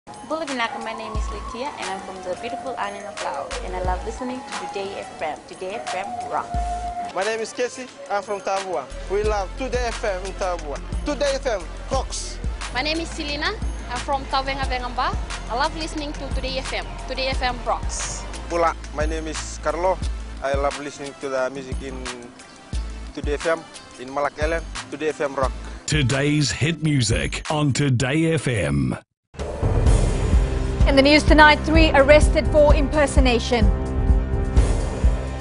Bulabinaka, my name is Litia and I'm from the beautiful island of Laos and I love listening to Today FM. Today FM rocks. My name is Casey, I'm from Tabua. We love Today FM in Tabua. Today FM rocks. My name is Selena, I'm from Tavenga Vengamba. I love listening to Today FM. Today FM rocks. Pula, my name is Carlo. I love listening to the music in Today FM, in Malak Island. Today FM rock. Today's hit music on Today FM. In the news tonight, 3 arrested for impersonation.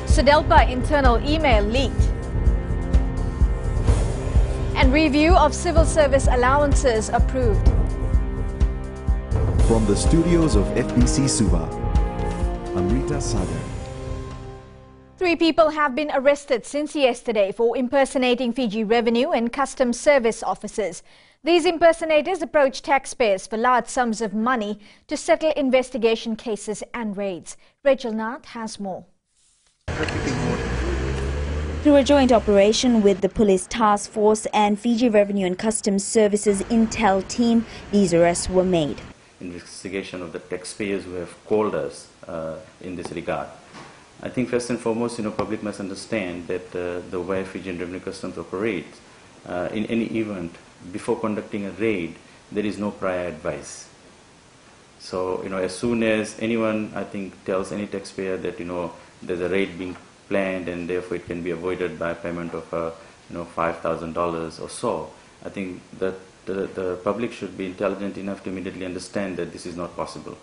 Sudelpa internal email leaked. And review of civil service allowances approved. From the studios of FBC Suba, Amrita Sagar. 3 people have been arrested since yesterday for impersonating Fiji Revenue and Customs Service officers. These impersonators approach taxpayers for large sums of money to settle investigation cases and raids. Rachel Nath has more. Through a joint operation with the Police Task Force and Fiji Revenue and Customs Services Intel team, these arrests were made. Investigation of the taxpayers who have called us in this regard. I think first and foremost, public must understand that the way Fijian Revenue Customs operates, in any event, before conducting a raid, there is no prior advice. So, as soon as anyone, I think, tells any taxpayer that, there's a raid being planned and therefore it can be avoided by payment of, $5,000 or so, I think that the public should be intelligent enough to immediately understand that this is not possible.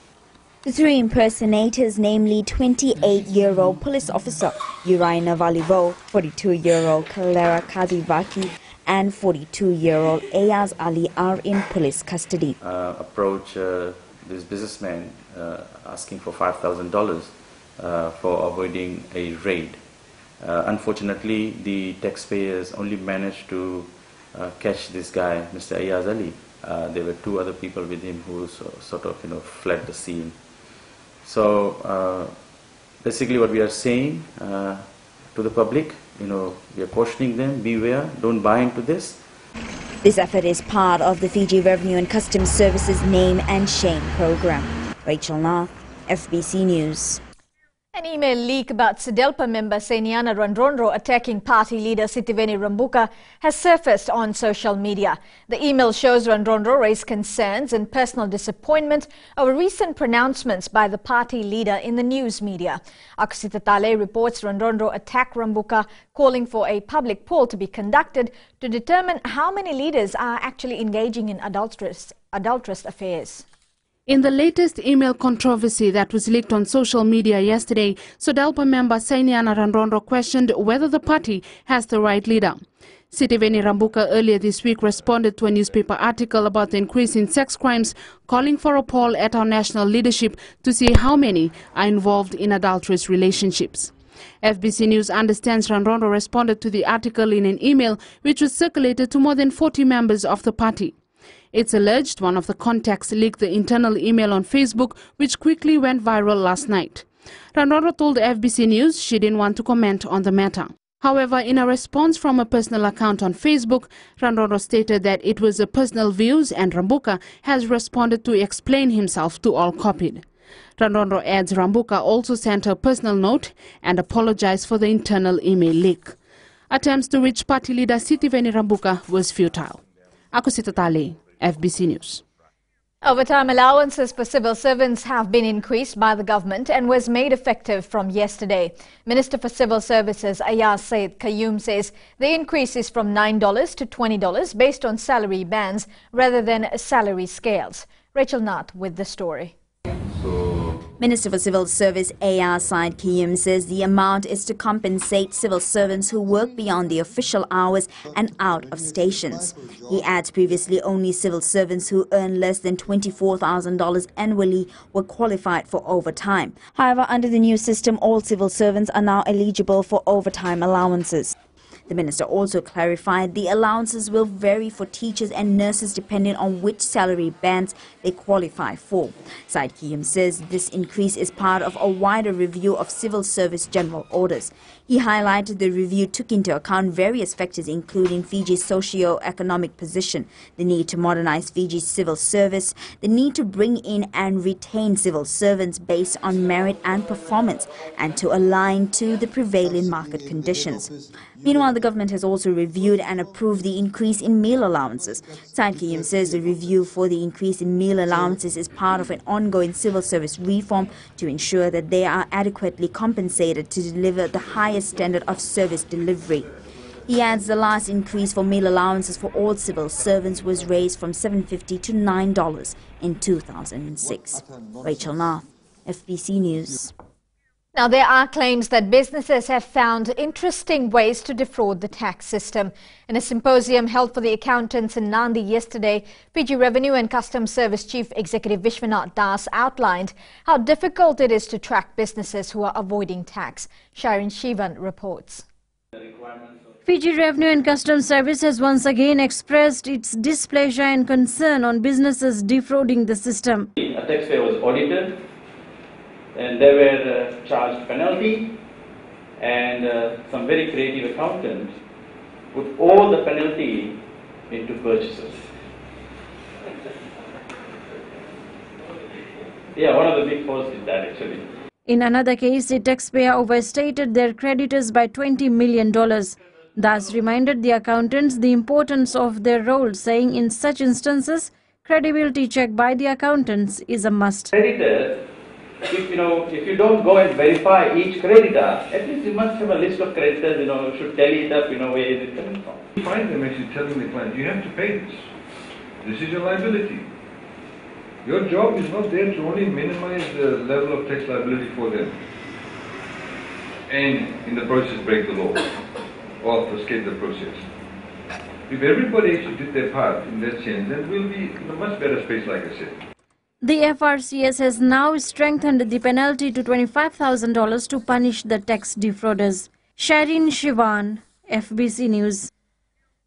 The 3 impersonators, namely 28-year-old police officer Uraina Valivo, 42-year-old Kalera Kadivaki, and 42-year-old Ayaz Ali are in police custody. Approach this businessman asking for $5,000 for avoiding a raid. Unfortunately, the taxpayers only managed to catch this guy, Mr. Ayaz Ali. There were 2 other people with him who sort of fled the scene. So basically what we are saying to the public, we are cautioning them, beware, don't buy into this. This effort is part of the Fiji Revenue and Customs Services Name and Shame program. Rachel Nath, FBC News. An email leak about Sudelpa member Sainiana Randrondro attacking party leader Sitiveni Rambuka has surfaced on social media. The email shows Randrondro raised concerns and personal disappointment over recent pronouncements by the party leader in the news media. Akusita Tale reports Randrondro attacked Rambuka, calling for a public poll to be conducted to determine how many leaders are actually engaging in adulterous affairs. In the latest email controversy that was leaked on social media yesterday, Sudelpa member Sainiana Randrondro questioned whether the party has the right leader. Sitiveni Rambuka earlier this week responded to a newspaper article about the increase in sex crimes, calling for a poll at our national leadership to see how many are involved in adulterous relationships. FBC News understands Randrondro responded to the article in an email which was circulated to more than 40 members of the party. It's alleged one of the contacts leaked the internal email on Facebook, which quickly went viral last night. Randrondro told FBC News she didn't want to comment on the matter. However, in a response from a personal account on Facebook, Randrondro stated that it was a personal views and Rambuka has responded to explain himself to all copied. Randrondro adds Rambuka also sent a personal note and apologized for the internal email leak. Attempts to reach party leader Sitiveni Rambuka was futile. Akusita Tale, FBC News. Overtime allowances for civil servants have been increased by the government and was made effective from yesterday. Minister for Civil Services Ayaz Said Qayyum says the increase is from $9 to $20 based on salary bands rather than salary scales. Rachel Nath with the story. Minister for Civil Service Ayaz Said Qayyum says the amount is to compensate civil servants who work beyond the official hours and out of stations. He adds previously only civil servants who earn less than $24,000 annually were qualified for overtime. However, under the new system, all civil servants are now eligible for overtime allowances. The minister also clarified the allowances will vary for teachers and nurses depending on which salary bands they qualify for. Said Kiyum says this increase is part of a wider review of civil service general orders. He highlighted the review took into account various factors including Fiji's socio-economic position, the need to modernize Fiji's civil service, the need to bring in and retain civil servants based on merit and performance, and to align to the prevailing market conditions. Meanwhile, the government has also reviewed and approved the increase in meal allowances. Said Kiyum says the review for the increase in meal allowances is part of an ongoing civil service reform to ensure that they are adequately compensated to deliver the highest standard of service delivery. He adds the last increase for meal allowances for all civil servants was raised from $7.50 to $9 in 2006. Rachel Nath, FBC News. Now, there are claims that businesses have found interesting ways to defraud the tax system. In a symposium held for the accountants in Nandi yesterday, Fiji Revenue and Customs Service Chief Executive Vishwanath Das outlined how difficult it is to track businesses who are avoiding tax. Sharon Shivan reports. Fiji Revenue and Customs Service has once again expressed its displeasure and concern on businesses defrauding the system. A taxpayer was audited, and they were charged penalty, and some very creative accountants put all the penalty into purchases. Yeah, one of the big faults is that actually. In another case, a taxpayer overstated their creditors by $20 million. Thus reminded the accountants the importance of their role, saying in such instances, credibility check by the accountants is a must. Creditors, if you don't go and verify each creditor, at least you must have a list of creditors, you should tally it up, where is it coming from. You find them actually telling the client, you have to pay this. This is your liability. Your job is not there to only minimize the level of tax liability for them and in the process break the law or frustrate the process. If everybody actually did their part in that sense, then we'll be in a much better space, like I said. The FRCS has now strengthened the penalty to $25,000 to punish the tax defrauders. Sharin Shivan, FBC News.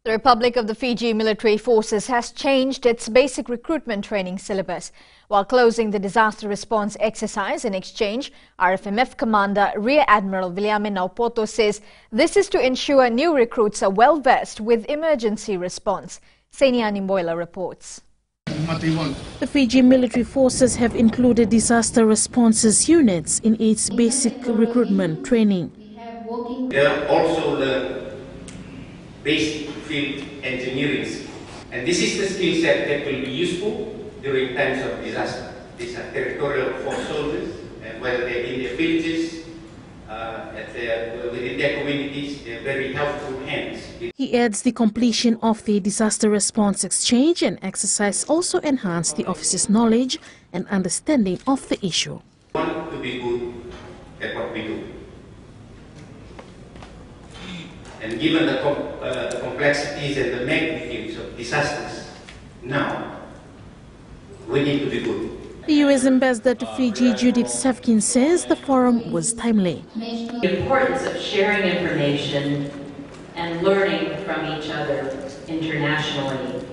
The Republic of the Fiji Military Forces has changed its basic recruitment training syllabus. While closing the disaster response exercise in exchange, RFMF Commander Rear Admiral Viliame Naupoto says this is to ensure new recruits are well versed with emergency response. Senia Nimboila reports. The Fiji Military Forces have included disaster responses units in its basic recruitment training. They have also learned basic field engineering, and this is the skill set that will be useful during times of disaster. These are territorial force soldiers, and whether they're in their villages, within their communities, they're very helpful hands. He adds the completion of the disaster response exchange and exercise also enhanced the officers' knowledge and understanding of the issue. We want to be good at what we do. And given the complexities and the magnitudes of disasters now, we need to be good. The U.S. Ambassador to Fiji, Judith Safkin, says the forum was timely. The importance of sharing information and learning from each other internationally.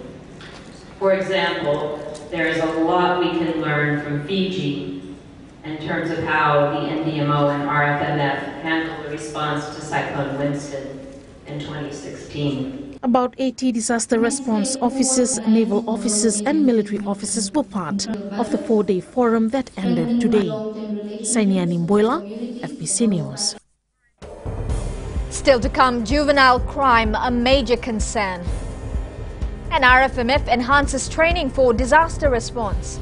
For example, there is a lot we can learn from Fiji in terms of how the NDMO and RFMF handled the response to Cyclone Winston in 2016. About 80 disaster response officers, naval officers and military officers were part of the 4-day forum that ended today. Sainia Nimboila, FBC News. Still to come, juvenile crime, a major concern. And RFMF enhances training for disaster response.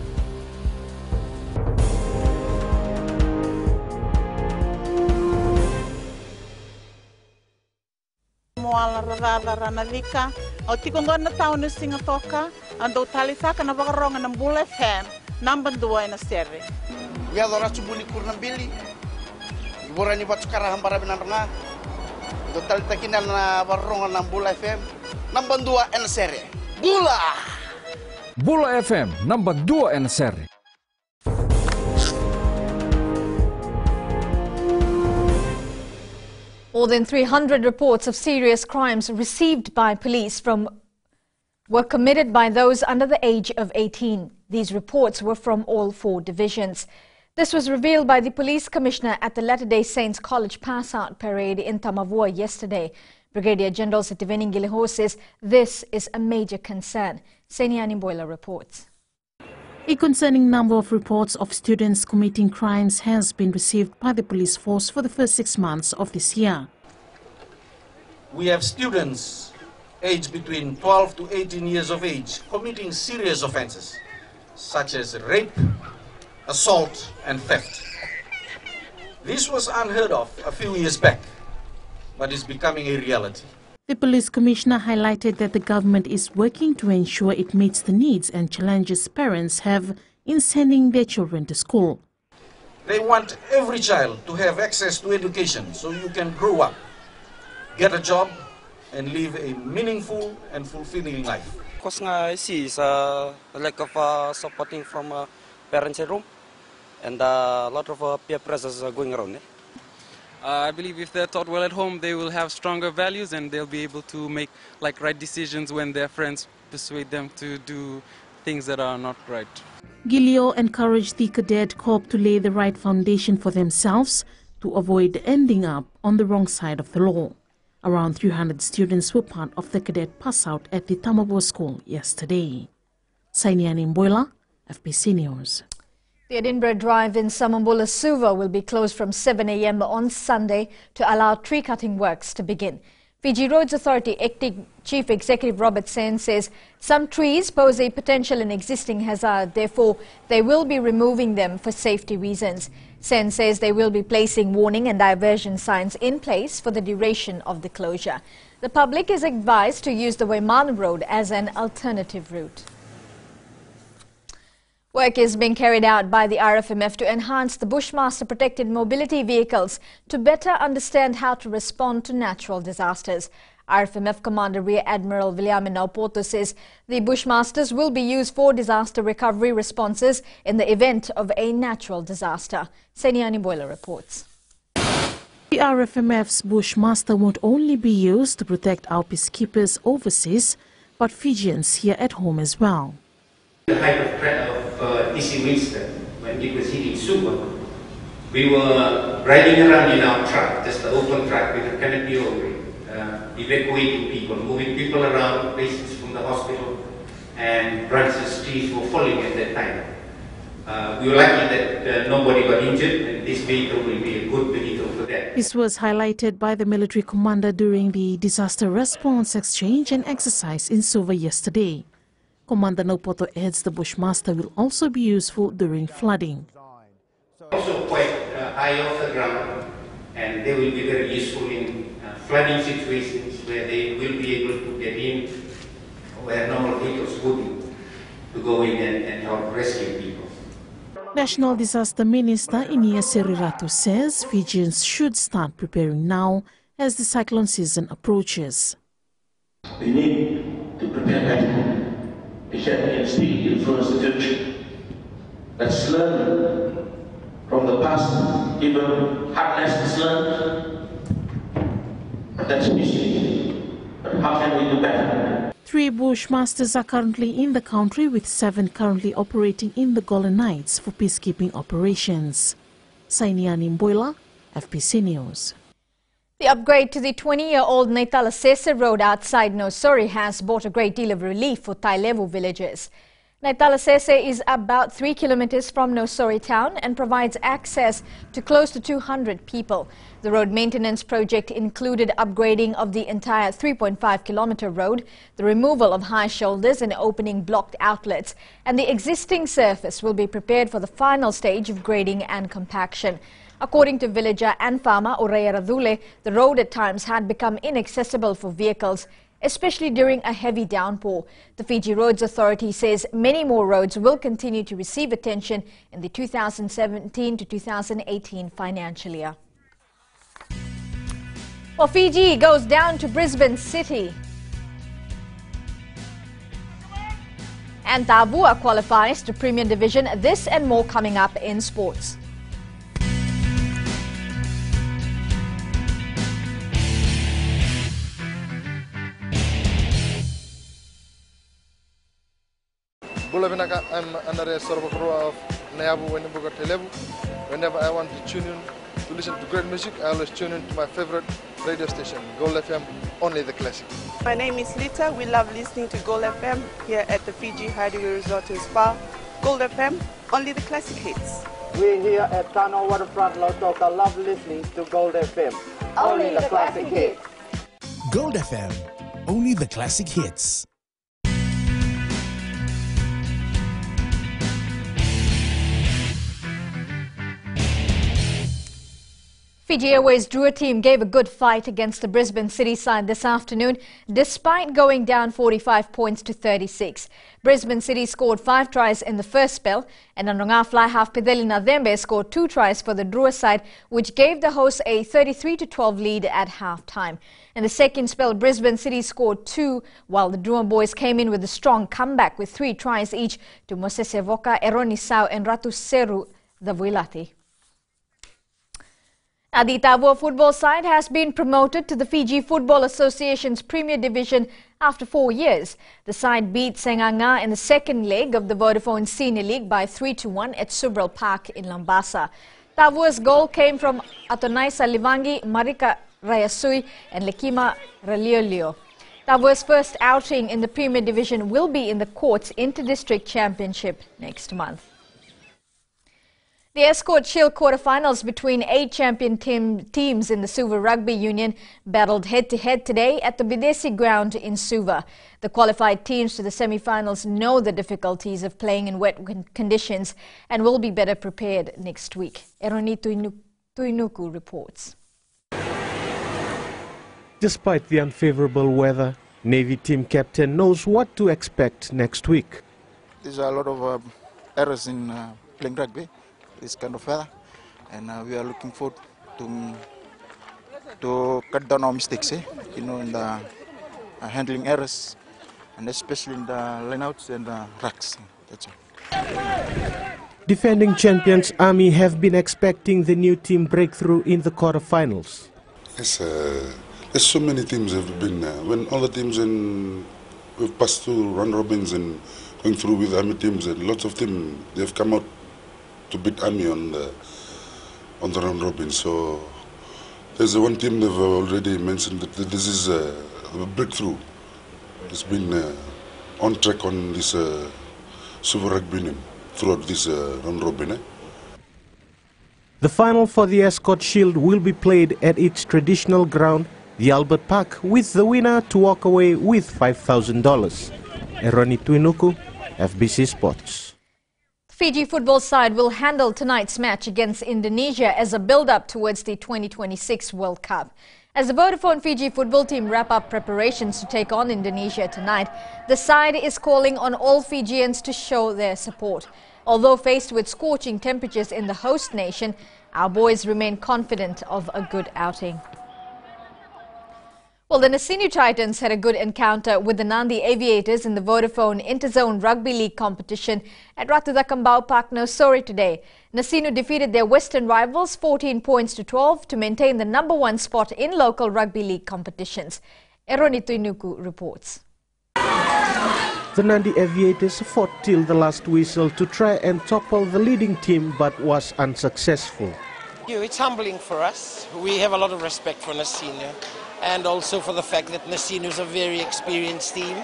Moala rarada ranalika, o tikongona taon singa toka, ando talisaka na wakaronga ng Bull FM, number 2 na seri. Ya dora subuni kurna bili, ibora ni batu kara hambara binaranga, do talitakin na wakaronga ng Bull FM, number 2 na seri. Bula! Bula FM, number 2 na seri. More than 300 reports of serious crimes received by police were committed by those under the age of 18. These reports were from all 4 divisions. This was revealed by the police commissioner at the Latter-day Saints College Pass-Out Parade in Tamavua yesterday. Brigadier General Sitiveni Giliho says this is a major concern. Seniani Boyla reports. A concerning number of reports of students committing crimes has been received by the police force for the first 6 months of this year. We have students aged between 12 to 18 years of age committing serious offences such as rape, assault and theft. This was unheard of a few years back, but is becoming a reality. The police commissioner highlighted that the government is working to ensure it meets the needs and challenges parents have in sending their children to school. They want every child to have access to education so you can grow up, get a job and live a meaningful and fulfilling life. Because I see is a lack of supporting from parents at home and a lot of peer pressures going around. I believe if they're taught well at home, they will have stronger values and they'll be able to make right decisions when their friends persuade them to do things that are not right. Gilio encouraged the cadet corps to lay the right foundation for themselves to avoid ending up on the wrong side of the law. Around 300 students were part of the cadet pass-out at the Tamavua school yesterday. Sainiani Mboila, FBC News. The Edinburgh Drive in Samambula Suva will be closed from 7 a.m. on Sunday to allow tree cutting works to begin. Fiji Roads Authority Acting Chief Executive Robert Sen says some trees pose a potential and existing hazard, therefore they will be removing them for safety reasons. Sen says they will be placing warning and diversion signs in place for the duration of the closure. The public is advised to use the Waimana Road as an alternative route. Work is being carried out by the RFMF to enhance the Bushmaster protected mobility vehicles to better understand how to respond to natural disasters. RFMF Commander Rear Admiral William Naupoto says the Bushmasters will be used for disaster recovery responses in the event of a natural disaster. Seniani Boyla reports. The RFMF's Bushmaster won't only be used to protect our peacekeepers overseas, but Fijians here at home as well. The height of DC Winston, when it was hitting Suva, we were riding around in our truck, just the open truck with a canopy over it, evacuating people, moving people around, patients from the hospital, and branches, trees were falling at that time. We were lucky that nobody got injured, and this vehicle will be a good vehicle for that. This was highlighted by the military commander during the disaster response exchange and exercise in Suva yesterday. Commander Naupoto adds the Bushmaster will also be useful during flooding. Also quite high off the ground, and they will be very useful in flooding situations where they will be able to get in where normal vehicles wouldn't, to go in and help rescue people. National Disaster Minister Inia Seriratu says Fijians should start preparing now as the cyclone season approaches. We need to prepare better. We can still influence the future. Let's learn from the past, even hard lessons learned. That's easy, but how can we do better? 3 Bushmasters are currently in the country, with 7 currently operating in the Golden Knights for peacekeeping operations. Sainiani Mboila, FPC News. The upgrade to the 20-year-old Naitalasese Road outside Nosori has brought a great deal of relief for Tailevu villagers. Naitalasese is about 3 kilometers from Nosori town and provides access to close to 200 people. The road maintenance project included upgrading of the entire 3.5-kilometer road, the removal of high shoulders and opening blocked outlets, and the existing surface will be prepared for the final stage of grading and compaction. According to villager and farmer Oreya Radule, the road at times had become inaccessible for vehicles, especially during a heavy downpour. The Fiji Roads Authority says many more roads will continue to receive attention in the 2017 to 2018 financial year. Well, Fiji goes down to Brisbane City. And Tavua qualifies to Premier Division. This and more coming up in sports. I'm under a sort of a row of Nayabu whenever I want to tune in to listen to great music, I always tune in to my favorite radio station, Gold FM, only the classic. My name is Lita. We love listening to Gold FM here at the Fiji Hideaway Resort and Spa. Gold FM, only the classic hits. We here at Tano Waterfront Lautoka love listening to Gold FM, only the classic hits. Gold FM, only the classic hits. Fiji Airways Drua team gave a good fight against the Brisbane City side this afternoon, despite going down 45 points to 36. Brisbane City scored 5 tries in the first spell, and Andronga fly half Pideli Nadembe scored 2 tries for the Drua side, which gave the hosts a 33-12 lead at half-time. In the second spell, Brisbane City scored 2, while the Drua boys came in with a strong comeback with 3 tries each to Moses Evoka, Eroni Sau and Ratu Seru Davuilati. The Tavua football side has been promoted to the Fiji Football Association's Premier Division after 4 years. The side beat Senganga in the second leg of the Vodafone Senior League by 3-1 at Subral Park in Lambasa. Tavua's goal came from Atonaisa Livangi, Marika Rayasui and Lekima Raliolio. Tavua's first outing in the Premier Division will be in the Courts Inter-District Championship next month. The Escort Shield quarterfinals between 8 champion teams in the Suva Rugby Union battled head-to-head today at the Bidesi ground in Suva. The qualified teams to the semi-finals know the difficulties of playing in wet conditions and will be better prepared next week. Eroni Tuinuku reports. Despite the unfavorable weather, Navy team captain knows what to expect next week. There's a lot of errors in playing rugby. This kind of weather, and we are looking forward to cut down our mistakes, in the handling errors, and especially in the lineouts and racks. That's all. Defending champions Army have been expecting the new team breakthrough in the quarterfinals. Yes, there's so many teams have been when all the teams we've passed through round robins and going through with Army teams, and lots of teams they've come out to beat Army on the round robin. So there's one team they've already mentioned that this is a breakthrough. It's been on track on this Super Rugby Union throughout this round robin. The final for the Escort Shield will be played at its traditional ground, the Albert Park, with the winner to walk away with $5,000. Eroni Tuinuku, FBC Sports. Fiji football side will handle tonight's match against Indonesia as a build-up towards the 2026 World Cup. As the Vodafone Fiji football team wrap up preparations to take on Indonesia tonight, the side is calling on all Fijians to show their support. Although faced with scorching temperatures in the host nation, our boys remain confident of a good outing. Well, the Nasinu Titans had a good encounter with the Nandi Aviators in the Vodafone Interzone Rugby League competition at Ratudakambau Park, Nosori today. Nasinu defeated their Western rivals 14 points to 12 to maintain the #1 spot in local rugby league competitions. Eroni Tuinuku reports. The Nandi Aviators fought till the last whistle to try and topple the leading team but was unsuccessful. It's humbling for us. We have a lot of respect for Nasinu, and also for the fact that Nasinu is a very experienced team,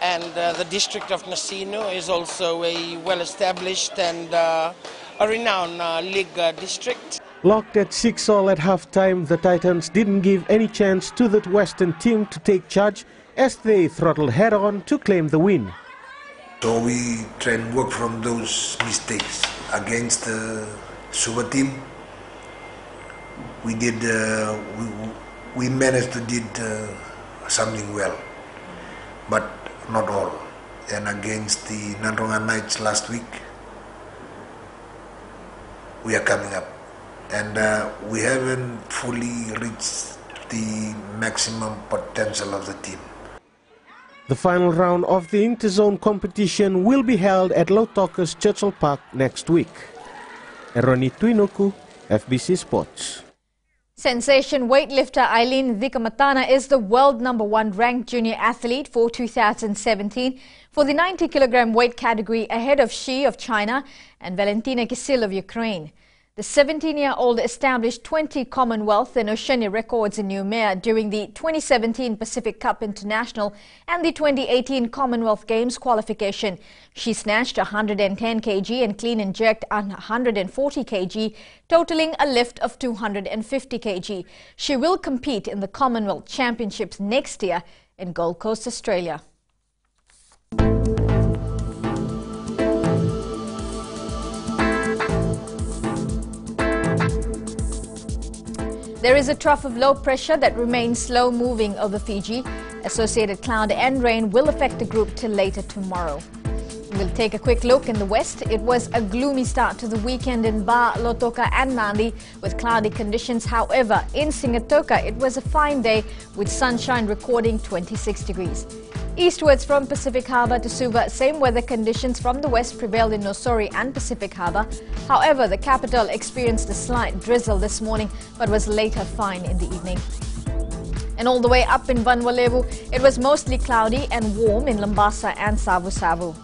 and the district of Nasinu is also a well-established and a renowned league district. Locked at 6-all at half-time, the Titans didn't give any chance to the Western team to take charge as they throttled head-on to claim the win. So we try and work from those mistakes against the Suva team. We managed to did something well, but not all. And against the Nandronga Knights last week, we are coming up. And we haven't fully reached the maximum potential of the team. The final round of the Interzone competition will be held at Lautoka's Churchill Park next week. Eroni Tuinuku, FBC Sports. Sensation weightlifter Eileen Vikamatana is the world #1 ranked junior athlete for 2017 for the 90 kilogram weight category ahead of Shi of China and Valentina Kisil of Ukraine. The 17-year-old established 20 Commonwealth and Oceania records in Noumea during the 2017 Pacific Cup International and the 2018 Commonwealth Games qualification. She snatched 110 kg and clean and jerked 140 kg, totaling a lift of 250 kg. She will compete in the Commonwealth Championships next year in Gold Coast, Australia. There is a trough of low pressure that remains slow moving over Fiji. Associated cloud and rain will affect the group till later tomorrow. We'll take a quick look in the west. It was a gloomy start to the weekend in Ba, Lautoka and Nadi with cloudy conditions. However, in Sigatoka it was a fine day with sunshine recording 26 degrees. Eastwards from Pacific Harbour to Suva, same weather conditions from the west prevailed in Nosori and Pacific Harbour. However, the capital experienced a slight drizzle this morning but was later fine in the evening. And all the way up in Vanwalevu, it was mostly cloudy and warm in Lambasa and Savu Savu.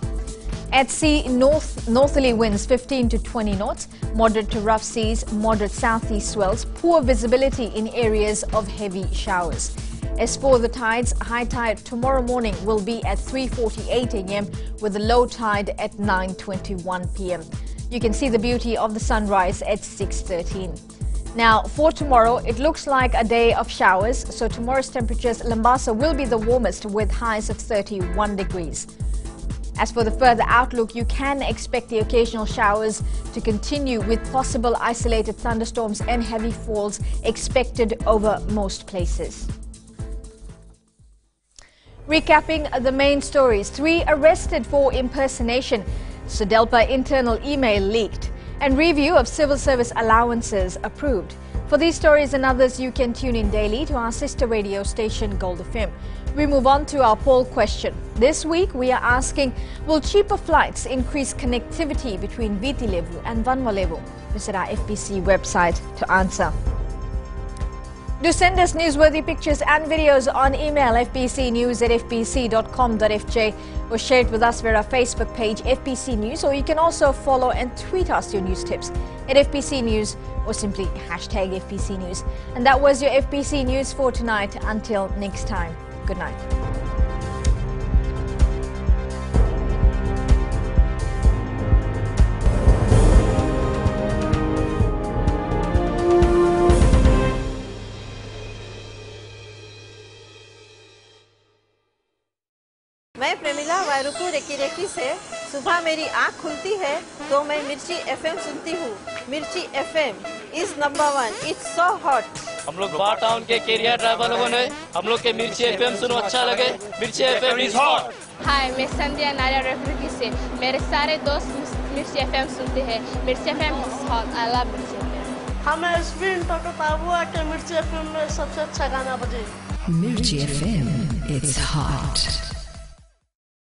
At sea, northerly winds 15 to 20 knots, moderate to rough seas, moderate southeast swells, poor visibility in areas of heavy showers. As for the tides, high tide tomorrow morning will be at 3:48 a.m. with the low tide at 9:21 p.m. You can see the beauty of the sunrise at 6:13. Now, for tomorrow, it looks like a day of showers, so tomorrow's temperatures, Lambasa will be the warmest with highs of 31 degrees. As for the further outlook, you can expect the occasional showers to continue with possible isolated thunderstorms and heavy falls expected over most places. Recapping the main stories, 3 arrested for impersonation, Sudelpa internal email leaked, and review of civil service allowances approved. For these stories and others, you can tune in daily to our sister radio station Gold FM. We move on to our poll question. This week we are asking, will cheaper flights increase connectivity between Vitilevu and Vanwalevu? Visit our FBC website to answer. Do send us newsworthy pictures and videos on email fbcnews@fbc.com.fj or share it with us via our Facebook page FBC News, or you can also follow and tweet us your news tips at FBC News or simply hashtag FBC News. And that was your FBC News for tonight. Until next time, good night. मैं Premila वायरुकू recce recce से सुबह मेरी आँख खुलती है तो मैं मिर्ची एफएम सुनती हूँ। मिर्ची FM is #1, it's so hot. हम लोग बार टाउन के कैरियर ड्राइवर लोगों ने हम लोग के मिर्ची एफएम सुनो अच्छा लगे। मिर्ची एफएम इज हॉट। हाय, मैं संध्या नारिया रेफ्रिकी से मेरे सारे दोस्त मिर्ची एफएम सुनते हैं। मिर्ची FM is hot, I love मिर्ची एफएम। हमें स्पिन टॉक हुआ कि मिर्ची एफएम में सबसे अच्छा गाना बजे। मिर्ची एफएम, इट्स हॉट।